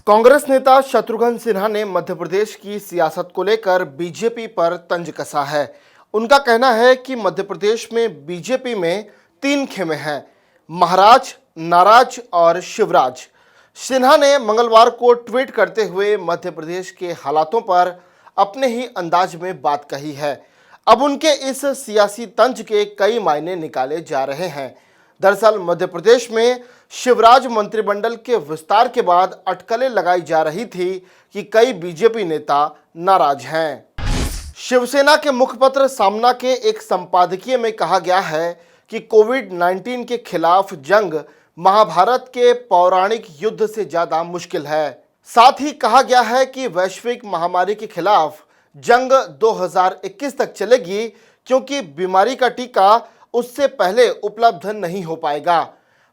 कांग्रेस नेता शत्रुघ्न सिन्हा ने मध्य प्रदेश की सियासत को लेकर बीजेपी पर तंज कसा है। उनका कहना है कि मध्य प्रदेश में बीजेपी में तीन खेमे हैं, महाराज, नाराज और शिवराज। सिन्हा ने मंगलवार को ट्वीट करते हुए मध्य प्रदेश के हालातों पर अपने ही अंदाज में बात कही है। अब उनके इस सियासी तंज के कई मायने निकाले जा रहे हैं। दरअसल मध्य प्रदेश में शिवराज मंत्रिमंडल के विस्तार के बाद अटकलें लगाई जा रही थी कि कई बीजेपी नेता नाराज हैं। शिवसेना के मुखपत्र सामना के एक संपादकीय में कहा गया है कि कोविड-19 के खिलाफ जंग महाभारत के पौराणिक युद्ध से ज्यादा मुश्किल है। साथ ही कहा गया है कि वैश्विक महामारी के खिलाफ जंग 2021 तक चलेगी, क्योंकि बीमारी का टीका उससे पहले उपलब्ध नहीं हो पाएगा।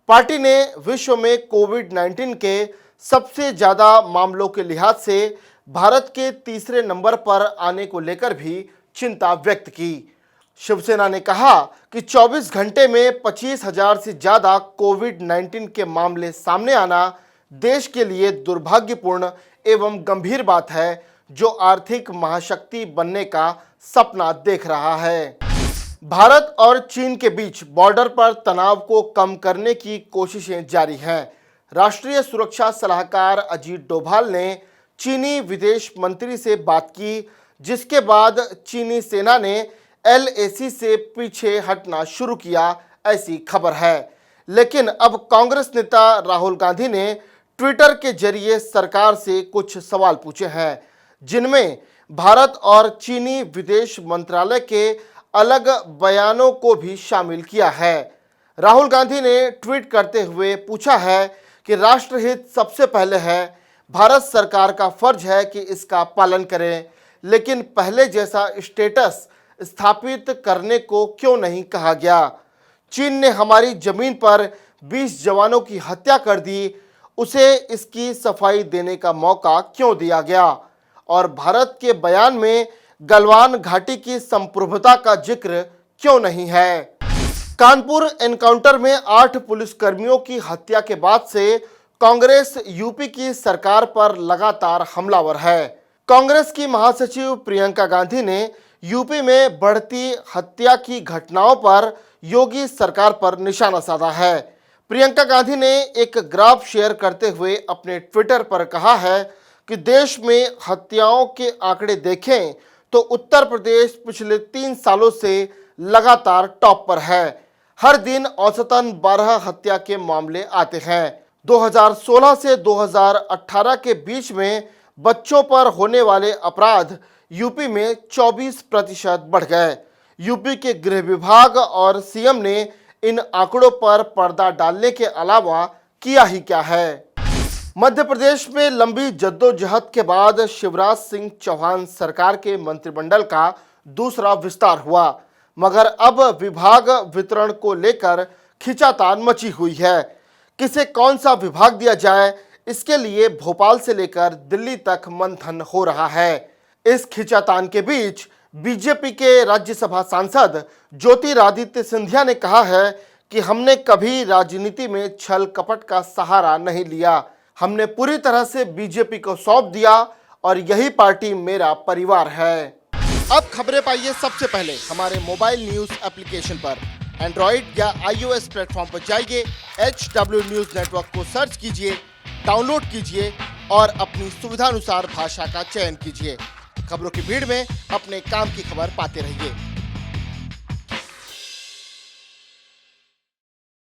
पार्टी ने विश्व में कोविड-19 के सबसे ज्यादा मामलों के लिहाज से भारत के तीसरे नंबर पर आने को लेकर भी चिंता व्यक्त की। शिवसेना ने कहा कि 24 घंटे में 25,000 से ज्यादा कोविड-19 के मामले सामने आना देश के लिए दुर्भाग्यपूर्ण एवं गंभीर बात है, जो आर्थिक महाशक्ति बनने का सपना देख रहा है। भारत और चीन के बीच बॉर्डर पर तनाव को कम करने की कोशिशें जारी हैं। राष्ट्रीय सुरक्षा सलाहकार अजीत डोभाल ने चीनी विदेश मंत्री से बात की, जिसके बाद चीनी सेना ने LAC से पीछे हटना शुरू किया, ऐसी खबर है। लेकिन अब कांग्रेस नेता राहुल गांधी ने ट्विटर के जरिए सरकार से कुछ सवाल पूछे हैं, जिनमें भारत और चीनी विदेश मंत्रालय के अलग बयानों को भी शामिल किया है। राहुल गांधी ने ट्वीट करते हुए पूछा है कि राष्ट्रहित सबसे पहले है, भारत सरकार का फर्ज है कि इसका पालन करें, लेकिन पहले जैसा स्टेटस स्थापित करने को क्यों नहीं कहा गया। चीन ने हमारी जमीन पर 20 जवानों की हत्या कर दी, उसे इसकी सफाई देने का मौका क्यों दिया गया, और भारत के बयान में गलवान घाटी की संप्रभुता का जिक्र क्यों नहीं है। कानपुर एनकाउंटर में 8 पुलिसकर्मियों की हत्या के बाद से कांग्रेस यूपी की सरकार पर लगातार हमलावर है। कांग्रेस की महासचिव प्रियंका गांधी ने यूपी में बढ़ती हत्या की घटनाओं पर योगी सरकार पर निशाना साधा है। प्रियंका गांधी ने एक ग्राफ शेयर करते हुए अपने ट्विटर पर कहा है कि देश में हत्याओं के आंकड़े देखें तो उत्तर प्रदेश पिछले 3 सालों से लगातार टॉप पर है। हर दिन औसतन 12 हत्या के मामले आते हैं। 2016 से 2018 के बीच में बच्चों पर होने वाले अपराध यूपी में 24% बढ़ गए। यूपी के गृह विभाग और सीएम ने इन आंकड़ों पर पर्दा डालने के अलावा किया ही क्या है। मध्य प्रदेश में लंबी जद्दोजहद के बाद शिवराज सिंह चौहान सरकार के मंत्रिमंडल का दूसरा विस्तार हुआ, मगर अब विभाग वितरण को लेकर खींचातान मची हुई है। किसे कौन सा विभाग दिया जाए, इसके लिए भोपाल से लेकर दिल्ली तक मंथन हो रहा है। इस खींचातान के बीच बीजेपी के राज्यसभा सांसद ज्योतिरादित्य सिंधिया ने कहा है कि हमने कभी राजनीति में छल कपट का सहारा नहीं लिया, हमने पूरी तरह से बीजेपी को सौंप दिया और यही पार्टी मेरा परिवार है। अब खबरें पाइए सबसे पहले हमारे मोबाइल न्यूज एप्लीकेशन पर। एंड्रॉइड या iOS प्लेटफॉर्म पर जाइए, HW न्यूज नेटवर्क को सर्च कीजिए, डाउनलोड कीजिए और अपनी सुविधानुसार भाषा का चयन कीजिए। खबरों की भीड़ में अपने काम की खबर पाते रहिए।